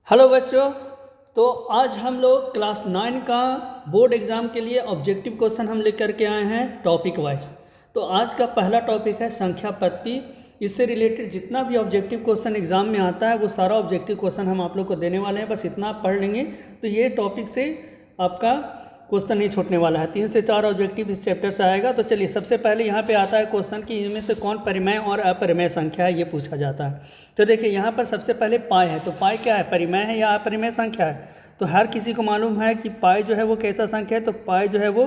Hello बच्चों। तो आज हम लोग क्लास 9 का बोर्ड एग्ज़ाम के लिए ऑब्जेक्टिव क्वेश्चन हम लेकर के आए हैं टॉपिक वाइज। तो आज का पहला टॉपिक है संख्या पत्ती। इससे रिलेटेड जितना भी ऑब्जेक्टिव क्वेश्चन एग्ज़ाम में आता है वो सारा ऑब्जेक्टिव क्वेश्चन हम आप लोग को देने वाले हैं। बस इतना आप पढ़ लेंगे तो ये टॉपिक से आपका क्वेश्चन नहीं छूटने वाला है। 3 से 4 ऑब्जेक्टिव इस चैप्टर से आएगा। तो चलिए सबसे पहले यहाँ पे आता है क्वेश्चन कि इनमें से कौन परिमेय और अपरिमेय संख्या है, ये पूछा जाता है। तो देखिए यहाँ पर सबसे पहले पाई है। तो पाई क्या है, परिमेय है या अपरिमेय संख्या है? तो हर किसी को मालूम है कि पाई जो है वो कैसा संख्या है, तो पाई जो है वो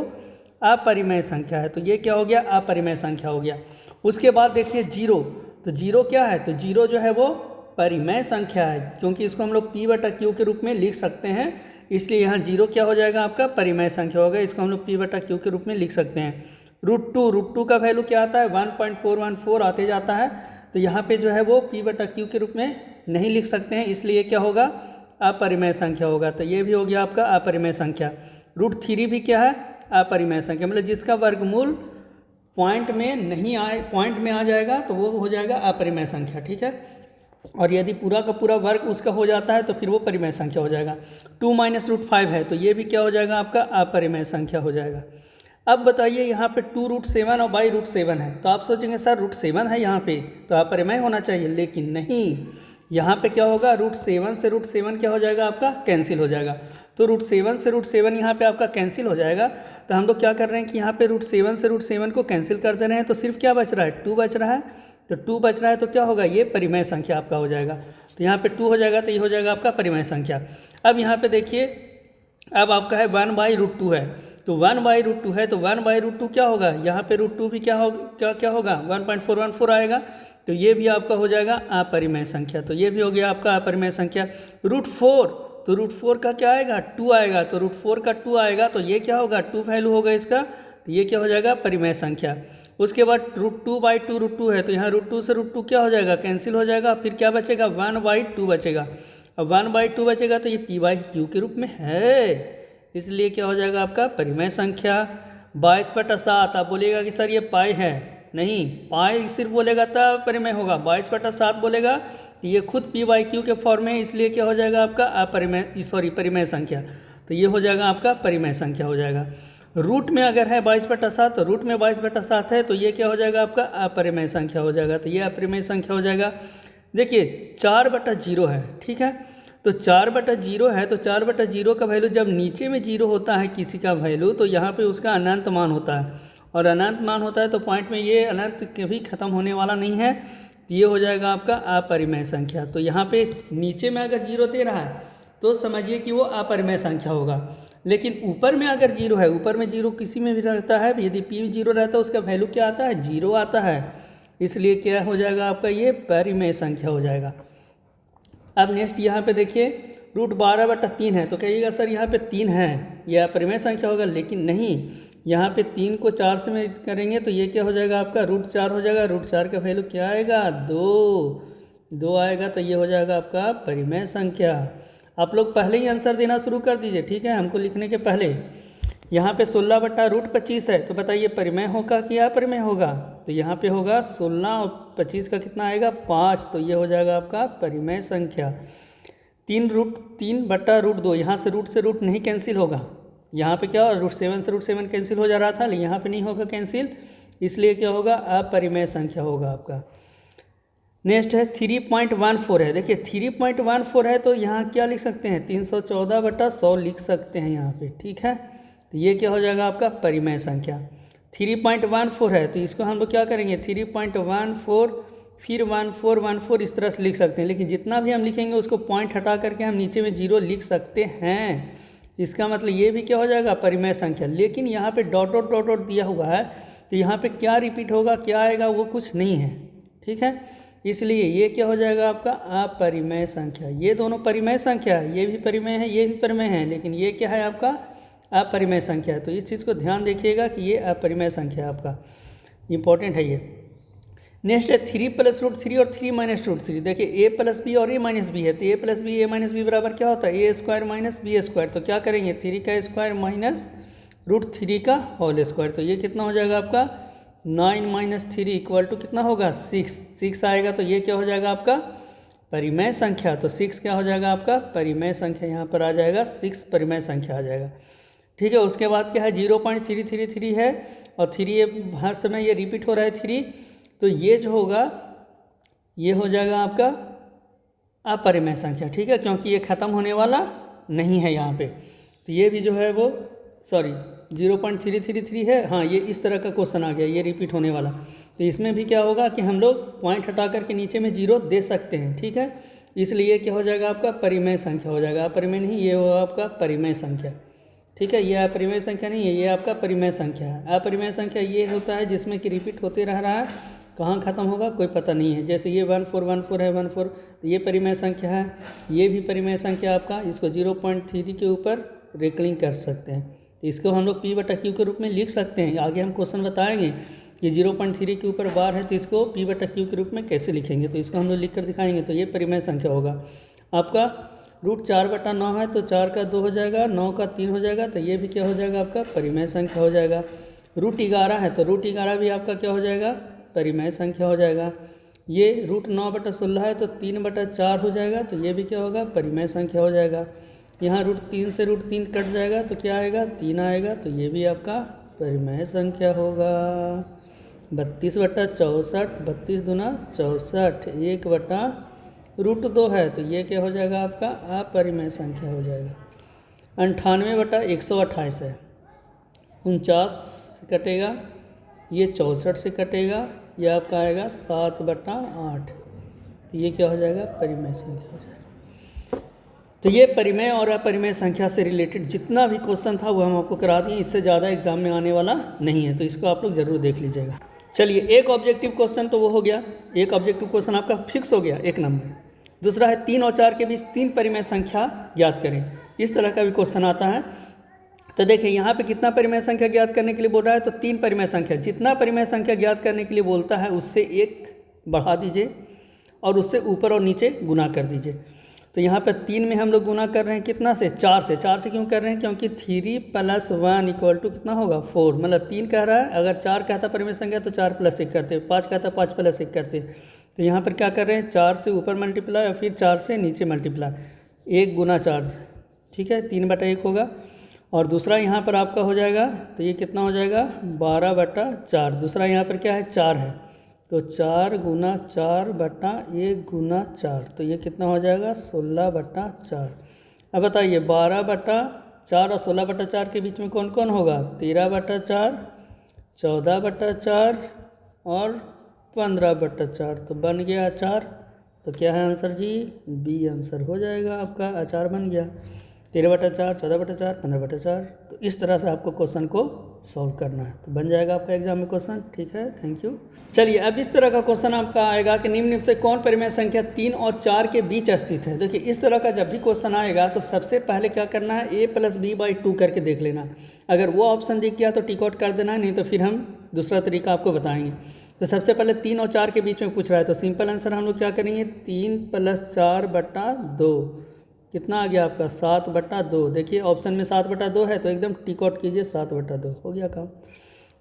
अपरिमेय संख्या है। तो ये क्या हो गया, अपरिमेय संख्या हो गया। उसके बाद देखिए जीरो। तो जीरो क्या है, तो जीरो जो है वो परिमेय संख्या है, क्योंकि इसको हम लोग P/Q के रूप में लिख सकते हैं। इसलिए यहाँ जीरो क्या हो जाएगा, आपका परिमेय संख्या होगा। इसको हम लोग P/Q के रूप में लिख सकते हैं। √2 का वैल्यू क्या आता है, 1.414 आते जाता है। तो यहाँ पे जो है वो P/Q के रूप में नहीं लिख सकते हैं, इसलिए क्या होगा, अपरिमेय संख्या होगा। तो ये भी हो गया आपका अपरिमेय संख्या। √3 भी क्या है, अपरिमेय संख्या, मतलब जिसका वर्गमूल पॉइंट में नहीं आए, पॉइंट में आ जाएगा तो वो हो जाएगा अपरिमेय संख्या। ठीक है, और यदि पूरा का पूरा वर्ग उसका हो जाता है तो फिर वो परिमेय संख्या हो जाएगा। 2 - √5 है तो ये भी क्या हो जाएगा, आपका अपरिमेय संख्या हो जाएगा। अब बताइए यहाँ पे 2√7 और बाई √7 है। तो आप सोचेंगे सर √7 है यहाँ पे तो अपरिमेय होना चाहिए, लेकिन नहीं। यहाँ पे क्या होगा, √7 से √7 क्या हो जाएगा, आपका कैंसिल हो जाएगा। तो √7 से √7 यहाँ पे आपका कैंसिल हो जाएगा। तो हम लोग क्या कर रहे हैं कि यहाँ पे √7 से √7 को कैंसिल कर दे रहे हैं। तो सिर्फ क्या बच रहा है, 2 बच रहा है। तो 2 बच रहा है तो क्या होगा, ये परिमेय संख्या आपका हो जाएगा। तो यहाँ पे 2 हो जाएगा तो ये हो जाएगा आपका परिमेय संख्या। अब यहाँ पे देखिए, अब आपका है 1/√2 है। तो 1/√2 है तो 1/√2 क्या होगा, यहाँ पे √2 भी क्या होगा 1.414 आएगा। तो ये भी आपका हो जाएगा अपरिमेय संख्या। तो ये भी हो गया आपका अपरिमेय संख्या। √4, तो √4 का क्या आएगा, 2 आएगा। तो √4 का 2 आएगा तो ये क्या होगा, 2 वैल्यू होगा इसका। तो ये क्या हो जाएगा, परिमेय संख्या। उसके बाद √2/2 √2 है तो यहाँ √2 से √2 क्या हो जाएगा, कैंसिल हो जाएगा। फिर क्या बचेगा, 1/2 बचेगा। अब 1/2 बचेगा तो ये P/Q के रूप में है, इसलिए क्या हो जाएगा आपका परिमेय संख्या। 22/7, आप बोलिएगा कि सर ये पाई है, नहीं, पाई सिर्फ बोलेगा तब परिमेय होगा। 22/7 बोलेगा तो ये खुद P/Q के फॉर्म में है, इसलिए क्या हो जाएगा आपका परिमेय संख्या। तो ये हो जाएगा आपका परिमेय संख्या हो जाएगा। रूट में अगर है 22/7 तो रूट में 22/7 है तो ये क्या हो जाएगा, आपका अपरिमेय संख्या हो जाएगा। तो ये अपरिमेय संख्या हो जाएगा। देखिए 4/0 है, ठीक है। तो 4/0 है तो 4/0 का वैल्यू जब नीचे में 0 होता है किसी का वैल्यू, तो यहाँ पे उसका अनंत मान होता है। और अनंत मान होता है तो पॉइंट में ये अनंत कभी ख़त्म होने वाला नहीं है। तो ये हो जाएगा आपका अपरिमेय संख्या। तो यहाँ पे नीचे में अगर 0 दे रहा है तो समझिए कि वो अपरिमेय संख्या होगा। लेकिन ऊपर में अगर 0 है, ऊपर में 0 किसी में भी रहता है, यदि P0 रहता है उसका वैल्यू क्या आता है, 0 आता है। इसलिए क्या हो जाएगा आपका, ये परिमेय संख्या हो जाएगा। अब नेक्स्ट यहाँ पे देखिए, √12/3 है तो कहिएगा सर यहाँ पे 3 है, यह अपरिमेय संख्या होगा, लेकिन नहीं। यहाँ पे 3 को 4 से में करेंगे तो ये क्या हो जाएगा आपका, √4 हो जाएगा। √4 का वैल्यू क्या आएगा, 2 आएगा। तो ये हो जाएगा आपका परिमेय संख्या। आप लोग पहले ही आंसर देना शुरू कर दीजिए, ठीक है, हमको लिखने के पहले। यहाँ पे 16/√25 है तो बताइए परिमेय होगा कि अपरिमेय होगा। तो यहाँ पे होगा 16 और 25 का कितना आएगा, 5। तो ये हो जाएगा आपका परिमेय संख्या। 3√3/√2, यहाँ से रूट नहीं कैंसिल होगा। यहाँ पे क्या, √7 से √7 कैंसिल हो जा रहा था, लेकिन यहाँ पे नहीं होगा कैंसिल, इसलिए क्या होगा, अपरिमेय संख्या होगा आपका। नेक्स्ट है 3.14 है। देखिए 3.14 है तो यहाँ क्या लिख सकते हैं, 314/100 लिख सकते हैं यहाँ पे, ठीक है। तो ये क्या हो जाएगा आपका परिमेय संख्या। 3.14 है तो इसको हम लोग क्या करेंगे, 3.14 फिर 1414 इस तरह से लिख सकते हैं। लेकिन जितना भी हम लिखेंगे उसको पॉइंट हटा करके हम नीचे में 0 लिख सकते हैं। इसका मतलब ये भी क्या हो जाएगा, परिमेय संख्या। लेकिन यहाँ पे डॉट दिया हुआ है तो यहाँ पे क्या रिपीट होगा, क्या आएगा, वो कुछ नहीं है, ठीक है। इसलिए ये क्या हो जाएगा आपका अपरिमेय संख्या। ये दोनों परिमेय संख्या है, ये भी परिमेय है, ये भी परिमेय है, लेकिन ये क्या है आपका अपरिमेय संख्या है। तो इस चीज़ को ध्यान देखिएगा कि ये अपरिमेय संख्या है आपका, इंपॉर्टेंट है ये। नेक्स्ट है 3 + √3 और 3 - √3। देखिए a + b और a - b है तो a + b a - b बराबर क्या होता है, a² - b²। तो क्या करेंगे, 3 का स्क्वायर माइनस √3 का होल स्क्वायर। तो ये कितना हो जाएगा आपका, 9 - 3 = कितना होगा, 6 आएगा। तो ये क्या हो जाएगा आपका परिमेय संख्या, तो 6 क्या हो जाएगा आपका परिमेय संख्या, यहाँ पर आ जाएगा 6 परिमेय संख्या आ जाएगा। ठीक है, उसके बाद क्या है 0.333 है और 3 ये हर समय ये रिपीट हो रहा है 3, तो ये जो होगा ये हो जाएगा आपका अपरिमेय संख्या। ठीक है, क्योंकि ये ख़त्म होने वाला नहीं है यहाँ पे, तो ये भी जो है वो 0.333 है। हाँ, ये इस तरह का क्वेश्चन आ गया, ये रिपीट होने वाला, तो इसमें भी क्या होगा कि हम लोग पॉइंट हटा करके नीचे में 0 दे सकते हैं। ठीक है, इसलिए क्या हो जाएगा आपका परिमेय संख्या हो जाएगा, अपरिमेय नहीं, ये होगा आपका परिमेय संख्या। ठीक है, ये अपरिमेय संख्या नहीं है, ये आपका परिमेय संख्या है। अपरिमेय संख्या ये होता है जिसमें कि रिपीट होते रह रहा है, कहाँ ख़त्म होगा कोई पता नहीं है। जैसे ये 1414 है 14, तो ये परिमेय संख्या है, ये भी परिमेय संख्या आपका, इसको 0.3 के ऊपर रिकलिंग कर सकते हैं, तो इसको हम लोग P/Q के रूप में लिख सकते हैं। आगे हम क्वेश्चन बताएंगे कि 0.3 के ऊपर बार है तो इसको P/Q के रूप में कैसे लिखेंगे, तो इसको हम लोग लिख कर दिखाएंगे। तो ये परिमेय संख्या होगा आपका। √4/9 है तो 4 का 2 हो जाएगा, 9 का 3 हो जाएगा, तो ये भी क्या हो जाएगा आपका परिमेय संख्या हो जाएगा। √11 है तो √11 भी आपका क्या हो जाएगा परिमेय संख्या हो जाएगा। ये √9/16 है तो 3/4 हो जाएगा, तो ये भी क्या होगा परिमेय संख्या हो जाएगा। यहाँ √3 से √3 कट जाएगा तो क्या आएगा 3 आएगा, तो ये भी आपका परिमेय संख्या होगा। 32/64, 32 दूना 64, 1/√2 है तो ये क्या हो जाएगा आपका अपरिमेय संख्या हो जाएगा। 98/128 है, 49 से कटेगा, ये 64 से कटेगा, ये आपका आएगा 7/8, तो ये क्या हो जाएगा परिमेय संख्या हो जाएगा। तो ये परिमेय और अपरिमेय संख्या से रिलेटेड जितना भी क्वेश्चन था वो हम आपको करा दिए, इससे ज़्यादा एग्जाम में आने वाला नहीं है, तो इसको आप लोग ज़रूर देख लीजिएगा। चलिए, एक ऑब्जेक्टिव क्वेश्चन तो वो हो गया, एक ऑब्जेक्टिव क्वेश्चन आपका फिक्स हो गया 1 नंबर। दूसरा है 3 और 4 के बीच 3 परिमेय संख्या ज्ञात करें, इस तरह का भी क्वेश्चन आता है। तो देखिए यहाँ पे कितना परिमेय संख्या ज्ञात करने के लिए बोल रहा है, तो 3 परिमेय संख्या, जितना परिमेय संख्या ज्ञात करने के लिए बोलता है उससे 1 बढ़ा दीजिए और उससे ऊपर और नीचे गुना कर दीजिए। तो यहाँ पे 3 में हम लोग गुना कर रहे हैं कितना से 4 से, 4 से क्यों कर रहे हैं क्योंकि 3 + 1 = कितना होगा 4, मतलब 3 कह रहा है, अगर 4 कहता परिमेय संख्या तो 4 + 1 करते, 5 कहता 5 + 1 करते, तो यहाँ पर क्या कर रहे हैं 4 से ऊपर मल्टीप्लाई और फिर 4 से नीचे मल्टीप्लाई, 1 × 4, ठीक है 3/1 होगा। और दूसरा यहाँ पर आपका हो जाएगा, तो ये कितना हो जाएगा 12/4। दूसरा यहाँ पर क्या है 4 है, तो 4 × 4/1 × 4, तो ये कितना हो जाएगा 16/4। अब बताइए 12/4 और 16/4 के बीच में कौन कौन होगा 13/4, 14/4 और 15/4, तो बन गया 4। तो क्या है आंसर जी, बी आंसर हो जाएगा आपका, आचार बन गया 13/4, 14/4, 15/4। तो इस तरह से आपको क्वेश्चन को सॉल्व करना है, तो बन जाएगा आपका एग्जाम में क्वेश्चन। ठीक है, थैंक यू। चलिए, अब इस तरह का क्वेश्चन आपका आएगा कि निम्न से कौन परिमेय संख्या 3 और 4 के बीच स्थित है। देखिए, इस तरह का जब भी क्वेश्चन आएगा तो सबसे पहले क्या करना है a + b/2 करके देख लेना। अगर वो ऑप्शन दिख गया तो टिक आउट कर देना, नहीं तो फिर हम दूसरा तरीका आपको बताएंगे। तो सबसे पहले 3 और 4 के बीच में पूछ रहा है, तो सिंपल आंसर हम लोग क्या करेंगे 3 + 4/2, कितना आ गया आपका 7/2। देखिए ऑप्शन में 7/2 है तो एकदम टिक आउट कीजिए, 7/2 हो गया काम।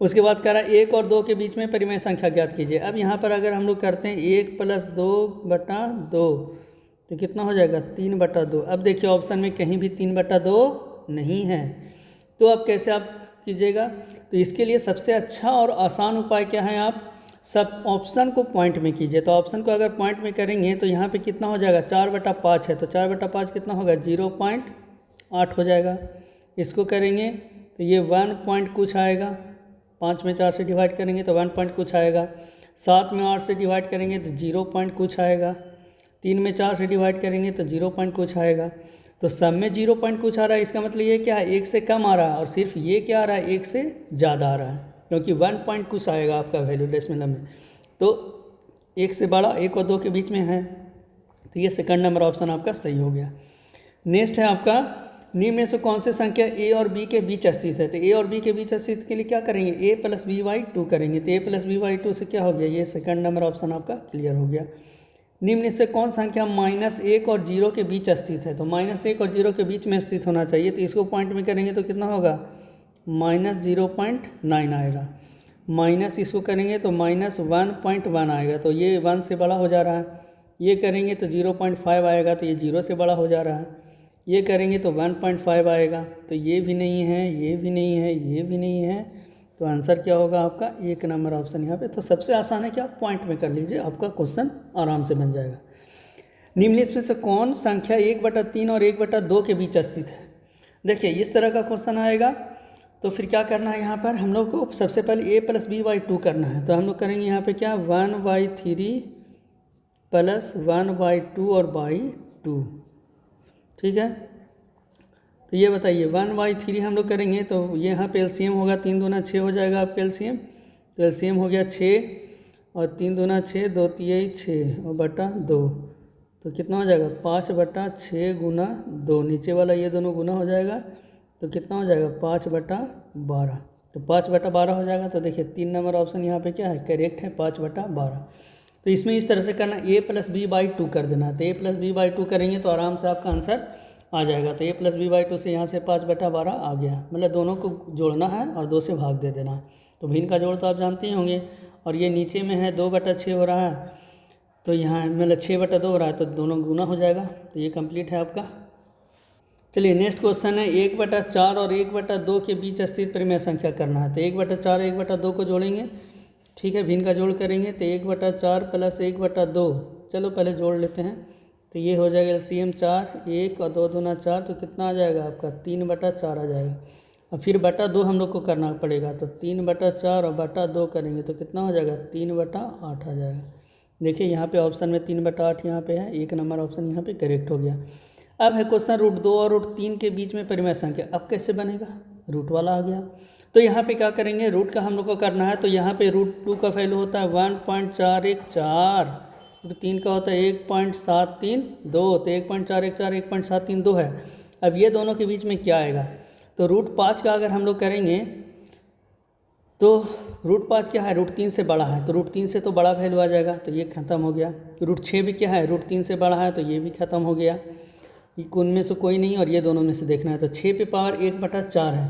उसके बाद कह रहा है 1 और 2 के बीच में परिमेय संख्या ज्ञात कीजिए। अब यहाँ पर अगर हम लोग करते हैं 1 + 2/2, तो कितना हो जाएगा 3/2। अब देखिए ऑप्शन में कहीं भी 3/2 नहीं है, तो अब कैसे आप कीजिएगा, तो इसके लिए सबसे अच्छा और आसान उपाय क्या है, आप सब ऑप्शन को पॉइंट में कीजिए। तो ऑप्शन को अगर पॉइंट में करेंगे तो यहाँ पे कितना हो जाएगा 4/5 है, तो 4/5 कितना होगा 0.8 हो जाएगा। इसको करेंगे तो ये 1 पॉइंट कुछ आएगा, 5 में 4 से डिवाइड करेंगे तो 1 पॉइंट कुछ आएगा, 7 में 8 से डिवाइड करेंगे तो 0 पॉइंट कुछ आएगा, 3 में 4 से डिवाइड करेंगे तो 0 पॉइंट कुछ आएगा। तो सब में 0 पॉइंट कुछ आ रहा है, इसका मतलब ये क्या है 1 से कम आ रहा है, और सिर्फ ये क्या आ रहा है 1 से ज़्यादा आ रहा है, क्योंकि 1 पॉइंट कुछ आएगा आपका वैल्यू डेसिमल में, तो 1 से बड़ा 1 और 2 के बीच में है, तो ये सेकंड नंबर ऑप्शन आपका सही हो गया। नेक्स्ट है आपका निम्न में से कौन सी संख्या a और b के बीच स्थित है। तो a और b के बीच स्थित के लिए क्या करेंगे a + b/2 करेंगे, तो a + b/2 से क्या हो गया, ये सेकंड नंबर ऑप्शन आपका क्लियर हो गया। निम्न से कौन संख्या -1 और 0 के बीच स्थित है। तो -1 और 0 के बीच में स्थित होना चाहिए, तो इसको पॉइंट में करेंगे तो कितना होगा -0.9 आएगा, माइनस इसको करेंगे तो -1.1 आएगा, तो ये 1 से बड़ा हो जा रहा है, ये करेंगे तो 0.5 आएगा, तो ये 0 से बड़ा हो जा रहा है। ये करेंगे तो 1.5 आएगा, तो ये भी नहीं है, ये भी नहीं है, ये भी नहीं है। तो आंसर क्या होगा आपका? 1 नंबर ऑप्शन यहाँ पे। तो सबसे आसान है कि आप पॉइंट में कर लीजिए, आपका क्वेश्चन आराम से बन जाएगा। निम्नलिखित में से कौन संख्या 1/3 और 1/2 के बीच स्थित है? देखिए इस तरह का क्वेश्चन आएगा तो फिर क्या करना है, यहाँ पर हम लोग को सबसे पहले a + b/2 करना है। तो हम लोग करेंगे यहाँ पे क्या, 1/3 + 1/2 और बाई 2, ठीक है। तो ये बताइए 1/3 हम लोग करेंगे तो ये यहाँ पे एलसीएम होगा, 3 दूना 6 हो जाएगा आपका एलसीएम। तो एलसीएम हो गया 6 और 3 दूना 6, 2 तिहाई 6 और बटा 2, तो कितना हो जाएगा 5/6 गुना 2, नीचे वाला ये दोनों गुना हो जाएगा तो कितना हो जाएगा 5/12। तो 5/12 हो जाएगा। तो देखिए 3 नंबर ऑप्शन यहाँ पे क्या है, करेक्ट है, 5/12। तो इसमें इस तरह से करना, a + b/2 कर देना। तो a + b/2 करेंगे तो आराम से आपका आंसर आ जाएगा। तो a + b/2 से यहाँ से 5/12 आ गया, मतलब दोनों को जोड़ना है और 2 से भाग दे देना। तो भिन्न का जोड़ तो आप जानते ही होंगे, और ये नीचे में है 2/6 हो रहा है, तो यहाँ मतलब 6/2 हो रहा है, तो दोनों गुना हो जाएगा। तो ये कंप्लीट है आपका। चलिए नेक्स्ट क्वेश्चन है 1/4 और 1/2 के बीच स्थित परिमेय संख्या करना है। तो 1/4 1/2 को जोड़ेंगे, ठीक है, भिन्न का जोड़ करेंगे। तो 1/4 + 1/2, चलो पहले जोड़ लेते हैं। तो ये हो जाएगा एलसीएम 4, 1 और 2 दूना 4, तो कितना आ जाएगा आपका 3/4 आ जाएगा। और फिर बटा 2 हम लोग को करना पड़ेगा, तो 3/4 और बटा 2 करेंगे तो कितना हो जाएगा 3/8 आ जाएगा। देखिए यहाँ पे ऑप्शन में 3/8 यहाँ पे है, 1 नंबर ऑप्शन यहाँ पे करेक्ट हो गया। अब है क्वेश्चन √2 और √3 के बीच में परिमेय संख्या। अब कैसे बनेगा, रूट वाला आ गया। तो यहाँ पे क्या करेंगे, रूट का हम लोग को करना है। तो यहाँ पे √2 का वैल्यू होता है 1.414, √3 का होता है 1.732, तो 1.414 1.732 है। अब ये दोनों के बीच में क्या आएगा, तो √5 का अगर हम लोग करेंगे तो √5 क्या है, √3 से बड़ा है, तो √3 से तो बड़ा वैल्यू आ जाएगा, तो ये खत्म हो गया। √6 भी क्या है, √3 से बड़ा है, तो ये भी खत्म हो गया। ये उनमें से कोई नहीं और ये दोनों में से देखना है। तो 6 पे पावर 1/4 है,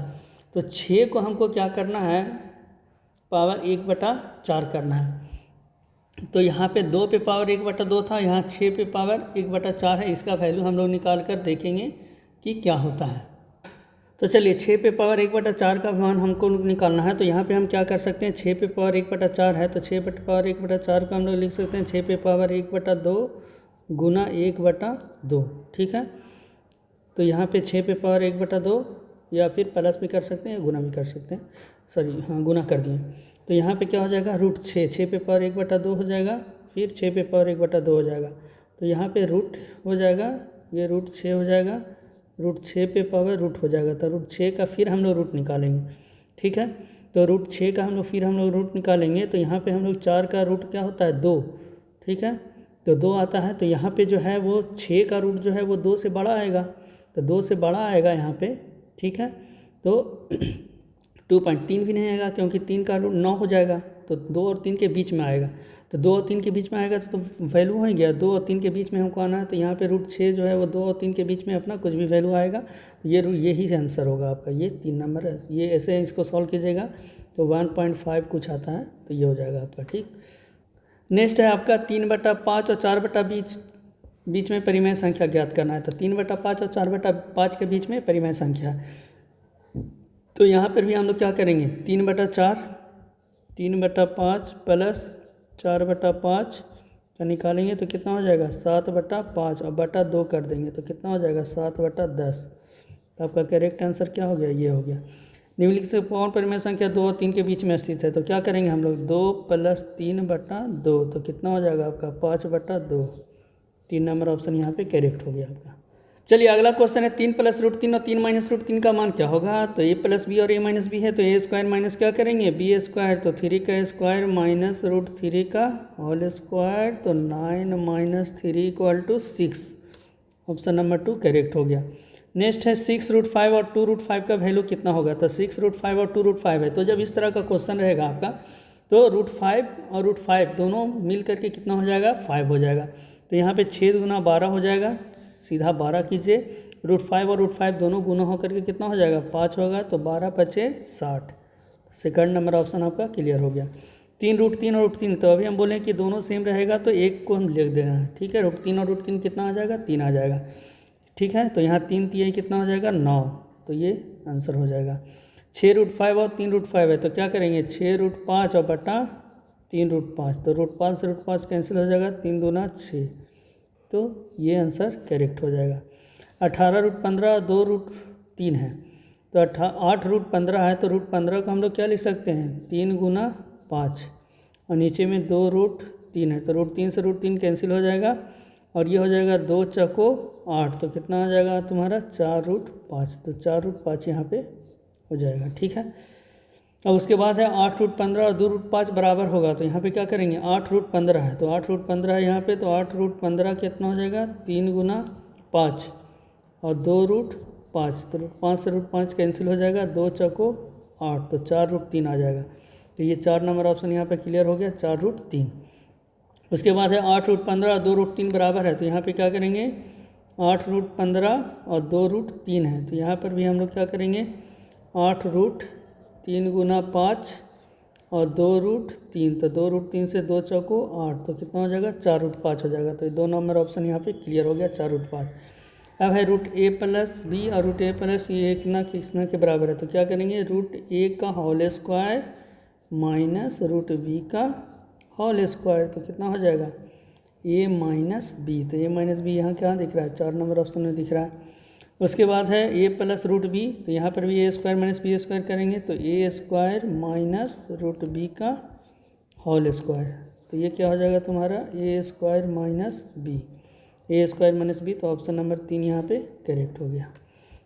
तो 6 को हमको क्या करना है, पावर 1/4 करना है। तो यहाँ पे 2 पे पावर 1/2 था, यहाँ 6 पे पावर 1/4 है। इसका वैल्यू हम लोग निकाल कर देखेंगे कि क्या होता है। तो चलिए 6 पे पावर 1/4 का मान हमको निकालना है। तो यहाँ पे हम क्या कर सकते हैं, 6 पे पावर 1/4 है, तो 6 पे पावर 1/4 को हम लोग लिख सकते हैं 6 पे पावर 1/2 गुना 1/2, ठीक है। तो यहाँ पे 6 पे पावर 1/2 या फिर प्लस भी कर सकते हैं, गुना भी कर सकते हैं, सॉरी हाँ गुना कर दिए। तो यहाँ पे क्या हो जाएगा √6, 6 पे पावर 1/2 हो जाएगा, फिर 6 पे पावर 1/2 हो जाएगा। तो यहाँ पे रूट हो जाएगा, ये √6 हो जाएगा, √6 पे पावर रूट हो जाएगा। तो √6 का फिर हम लोग रूट निकालेंगे, ठीक है। तो √6 का हम लोग फिर हम लोग रूट निकालेंगे। तो यहाँ पे हम लोग 4 का रूट क्या होता है 2, ठीक है, तो 2 आता है। तो यहाँ पे जो है वो 6 का रूट जो है वो 2 से बड़ा आएगा, तो 2 से बड़ा आएगा यहाँ पे, ठीक है। तो 2.3 भी नहीं आएगा क्योंकि 3 का रूट 9 हो जाएगा, तो 2 और 3 के बीच में आएगा। तो 2 और 3 के बीच में आएगा तो वैल्यू हो गया, 2 और 3 के बीच में हमको आना है। तो यहाँ पे √6 जो है वो 2 और 3 के बीच में अपना कुछ भी वैल्यू आएगा, तो ये यही से आंसर होगा आपका, ये 3 नंबर है। ये ऐसे इसको सॉल्व कीजिएगा तो 1.5 कुछ आता है, तो ये हो जाएगा आपका, ठीक। नेक्स्ट है आपका 3/5 और 4/20 बीच में परिमेय संख्या ज्ञात करना है। तो 3/5 और 4/5 के बीच में परिमेय संख्या है। तो यहाँ पर भी हम लोग क्या करेंगे, 3/4 3/5 प्लस 4/5 का निकालेंगे तो कितना हो जाएगा 7/5 और बटा 2 कर देंगे तो कितना हो जाएगा 7/10। तो आपका करेक्ट आंसर क्या हो गया, ये हो गया। निम्नलिखित से कौन परिमेय संख्या 2 और 3 के बीच में स्थित है। तो क्या करेंगे हम लोग 2 + 3/2, तो कितना हो जाएगा आपका 5/2। 3 नंबर ऑप्शन यहाँ पे करेक्ट हो गया आपका। चलिए अगला क्वेश्चन है 3 + √3 और 3 - √3 का मान क्या होगा। तो a + b और a - b है, तो a² माइनस क्या करेंगे b², तो 3 का स्क्वायर माइनस √3 का होल स्क्वायर, तो 9 - 3 = 6। ऑप्शन नंबर 2 करेक्ट हो गया। नेक्स्ट है 6 √5 और 2 √5 का वैल्यू कितना होगा। तो 6 √5 और 2 √5 है, तो जब इस तरह का क्वेश्चन रहेगा आपका तो √5 और √5 दोनों मिल करके कितना हो जाएगा 5 हो जाएगा। तो यहाँ पे 6 गुना 12 हो जाएगा, सीधा 12 कीजिए, √5 और √5 दोनों गुना होकर के कितना हो जाएगा 5 होगा, तो 12 × 5 = 60। सेकंड नंबर ऑप्शन आपका क्लियर हो गया। 3√3 और √3, तो अभी हम बोलें कि दोनों सेम रहेगा तो एक को हम लिख देना है, ठीक है। √3 और √3 कितना आ जाएगा, 3 आ जाएगा, ठीक है। तो यहाँ 3 3 कितना हो जाएगा, 9, तो ये आंसर हो जाएगा। 6√5 और 3√5 है, तो क्या करेंगे, 6√5 और बटा 3√5, तो √5 से √5 कैंसिल हो जाएगा, 3 दूना 6, तो ये आंसर करेक्ट हो जाएगा। 18√15 2√3 है, तो 8√15 है, तो √15 को हम लोग क्या लिख सकते हैं, 3 गुना 5, और नीचे में 2√3 है, तो √3 से √3 कैंसिल हो जाएगा, और ये हो जाएगा 2 चौको 8, तो कितना आ जाएगा तुम्हारा 4√5, तो 4√5 यहाँ पे हो जाएगा, ठीक है। अब उसके बाद है 8√15 और 2√5 बराबर होगा, तो यहाँ पे क्या करेंगे, 8√15 है, तो 8√15 है यहाँ पे, तो 8√15 कितना हो जाएगा, 3 गुना 5 और 2√5, तो √5 से √5 कैंसिल हो जाएगा, 2 चौको 8, तो 4√3 आ जाएगा। तो ये 4 नंबर ऑप्शन यहाँ पे क्लियर हो गया, 4√3। उसके बाद है 8√15 और 2√3 बराबर है, तो यहाँ पे क्या करेंगे, 8√15 और 2√3 है, तो यहाँ पर भी हम लोग क्या करेंगे, 8√3 गुना 5 और 2√3, तो 2√3 से 2 चौको 8, तो कितना हो जाएगा, 4√5 हो जाएगा। तो ये 2 नंबर ऑप्शन यहाँ पे क्लियर हो गया, 4√5। अब है √a प्लस बी और √a प्लस ये कितना के बराबर है, तो क्या करेंगे, √a का होल स्क्वायर माइनस √b का होल स्क्वायर, तो कितना हो जाएगा, a माइनस बी, तो a माइनस बी यहाँ क्या दिख रहा है, 4 नंबर ऑप्शन में दिख रहा है। उसके बाद है a प्लस √b, तो यहाँ पर भी a square minus B square करेंगे, तो a स्क्वायर माइनस √b का होल स्क्वायर, तो ये क्या हो जाएगा तुम्हारा, a square minus B, a square minus B, तो ऑप्शन नंबर 3 यहाँ पे करेक्ट हो गया।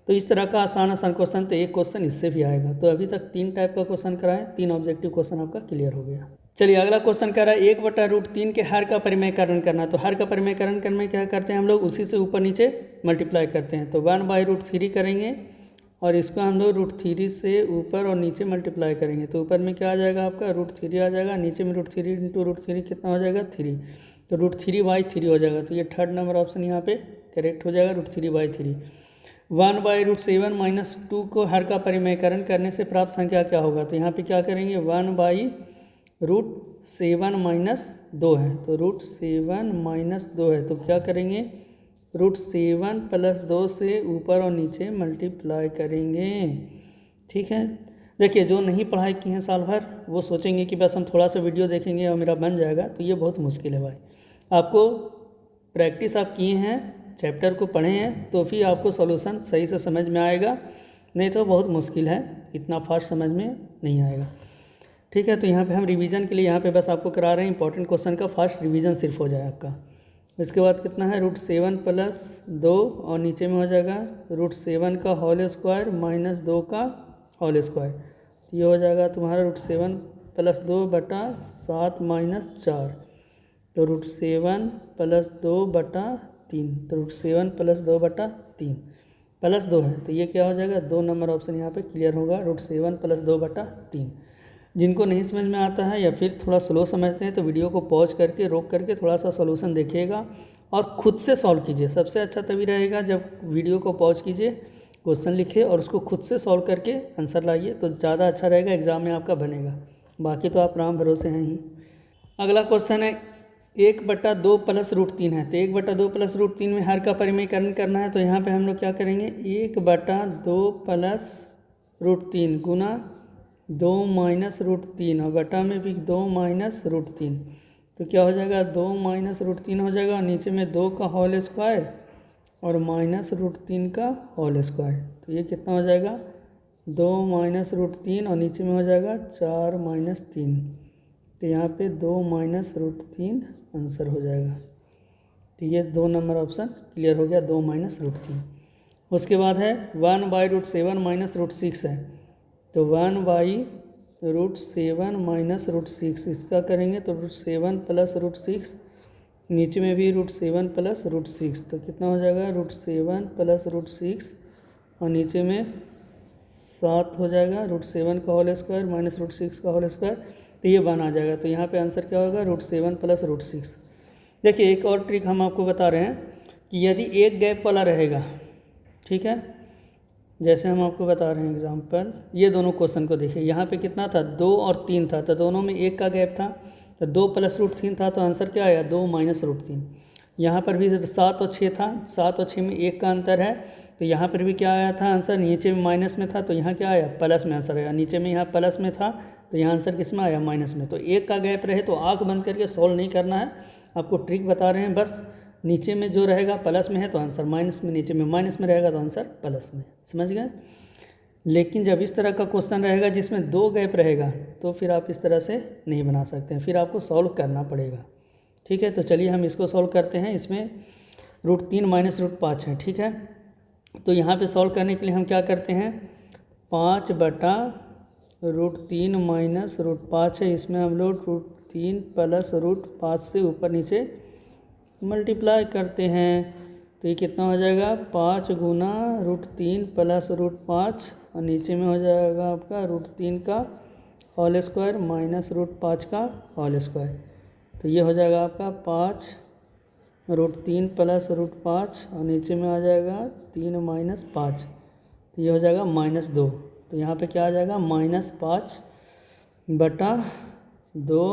तो इस तरह का आसान क्वेश्चन, तो एक क्वेश्चन इससे भी आएगा। तो अभी तक 3 टाइप का क्वेश्चन कराएं, 3 ऑब्जेक्टिव क्वेश्चन आपका क्लियर हो गया। चलिए अगला क्वेश्चन कह रहा है 1/√3 के हर का परिमेयकरण करना। तो हर का परिमेयकरण करने में क्या करते हैं हम लोग, उसी से ऊपर नीचे मल्टीप्लाई करते हैं, तो 1/√3 करेंगे और इसको हम लोग √3 से ऊपर और नीचे मल्टीप्लाई करेंगे, तो ऊपर में क्या आ जाएगा आपका, √3 आ जाएगा, नीचे में √3 इंटू √3 कितना हो जाएगा, 3, तो √3/3 हो जाएगा। तो ये 3rd नंबर ऑप्शन यहाँ पे करेक्ट हो जाएगा, √3/3। 1/√7 माइनस 2 को हर का परिमेयकरण करने से प्राप्त संख्या क्या होगा, तो यहाँ पे क्या करेंगे, 1/√7 माइनस 2 है, तो √7 माइनस 2 है, तो क्या करेंगे, √7 प्लस 2 से ऊपर और नीचे मल्टीप्लाई करेंगे, ठीक है। देखिए जो नहीं पढ़ाई की हैं साल भर, वो सोचेंगे कि बस हम थोड़ा सा वीडियो देखेंगे और मेरा बन जाएगा, तो ये बहुत मुश्किल है भाई। आपको प्रैक्टिस आप किए हैं, चैप्टर को पढ़े हैं, तो फिर आपको सॉल्यूशन सही से समझ में आएगा, नहीं तो बहुत मुश्किल है, इतना फास्ट समझ में नहीं आएगा, ठीक है। तो यहाँ पे हम रिवीजन के लिए यहाँ पे बस आपको करा रहे हैं, इंपॉर्टेंट क्वेश्चन का फास्ट रिवीजन सिर्फ हो जाए आपका। इसके बाद कितना है, √7 प्लस 2 और नीचे में हो जाएगा √7 का होल स्क्वायर माइनस 2 का होल स्क्वायर, ये हो जाएगा तुम्हारा √7 प्लस 2 बटा 7 माइनस 4, तो √7 प्लस 2 बटा 3, तो √7 प्लस 2 बटा 3 प्लस 2 है, तो ये क्या हो जाएगा, 2 नंबर ऑप्शन यहाँ पे क्लियर होगा, √7 प्लस 2 बटा 3। जिनको नहीं समझ में आता है या फिर थोड़ा स्लो समझते हैं, तो वीडियो को पॉज करके रोक करके थोड़ा सा सॉल्यूशन देखिएगा और खुद से सॉल्व कीजिए। सबसे अच्छा तभी रहेगा जब वीडियो को पॉज कीजिए, क्वेश्चन लिखिए और उसको खुद से सॉल्व करके आंसर लाइए, तो ज़्यादा अच्छा रहेगा, एग्ज़ाम में आपका बनेगा। बाकी तो आप राम भरोसे हैं ही। अगला क्वेश्चन है 1/2 प्लस √3 है, तो 1/2 प्लस √3 में हर का परिमेयकरण करना है, तो यहाँ पे हम लोग क्या करेंगे, 1/2 प्लस √3 गुना 2 माइनस √3 और बटा में भी 2 माइनस √3, तो क्या हो जाएगा, 2 माइनस √3 हो जाएगा, नीचे में 2 का होल स्क्वायर और माइनस √3 का होल स्क्वायर, तो ये कितना हो जाएगा, 2 माइनस √3 और नीचे में हो जाएगा 4 माइनस 3, तो यहाँ पे 2 माइनस √3 आंसर हो जाएगा। तो ये 2 नंबर ऑप्शन क्लियर हो गया, 2 माइनस √3। उसके बाद है 1/√7 माइनस √6 है, तो 1/√7 माइनस √6 इसका करेंगे, तो √7 प्लस √6, नीचे में भी √7 प्लस √6, तो कितना हो जाएगा, √7 प्लस √6 और नीचे में 7 हो जाएगा, √7 का होल स्क्वायर माइनस √6 का होल स्क्वायर, तो ये 1 आ जाएगा। तो यहाँ पे आंसर क्या होगा, √7 प्लस √6। देखिए एक और ट्रिक हम आपको बता रहे हैं कि यदि एक गैप वाला रहेगा, ठीक है, जैसे हम आपको बता रहे हैं एग्जाम्पल, ये दोनों क्वेश्चन को देखिए, यहाँ पे कितना था 2 और 3 था, तो दोनों में 1 का गैप था, तो 2 + √3 था, तो आंसर क्या आया 2 - √3। यहाँ पर भी 7 और 6 था, 7 और 6 में 1 का अंतर है, तो यहाँ पर भी क्या आया था आंसर, नीचे में माइनस में था, तो यहाँ क्या आया प्लस में आंसर आया, नीचे में यहाँ प्लस में था, तो यहाँ आंसर किस में आया माइनस में। तो 1 का गैप रहे तो आँख बंद करके सॉल्व नहीं करना है, आपको ट्रिक बता रहे हैं बस। नीचे में जो रहेगा प्लस में है तो आंसर माइनस में, नीचे में माइनस में रहेगा तो आंसर प्लस में, समझ गए। लेकिन जब इस तरह का क्वेश्चन रहेगा जिसमें 2 गैप रहेगा तो फिर आप इस तरह से नहीं बना सकते हैं, फिर आपको सॉल्व करना पड़ेगा। ठीक है, तो चलिए हम इसको सॉल्व करते हैं। इसमें √3 - √5 है, ठीक है। तो यहाँ पे सॉल्व करने के लिए हम क्या करते हैं, 5 बटा √3 - √5 है, इसमें हम लोग √3 + √5 से ऊपर नीचे मल्टीप्लाई करते हैं, तो ये कितना हो जाएगा 5 गुना √3 + √5 और नीचे में हो जाएगा आपका √3 का होल स्क्वायर माइनस √5 का होल स्क्वायर। तो ये हो जाएगा आपका 5 √3 + √5 और नीचे में आ जाएगा 3 - 5, तो ये हो जाएगा -2। तो यहाँ पे क्या आ जाएगा -5 बटा 2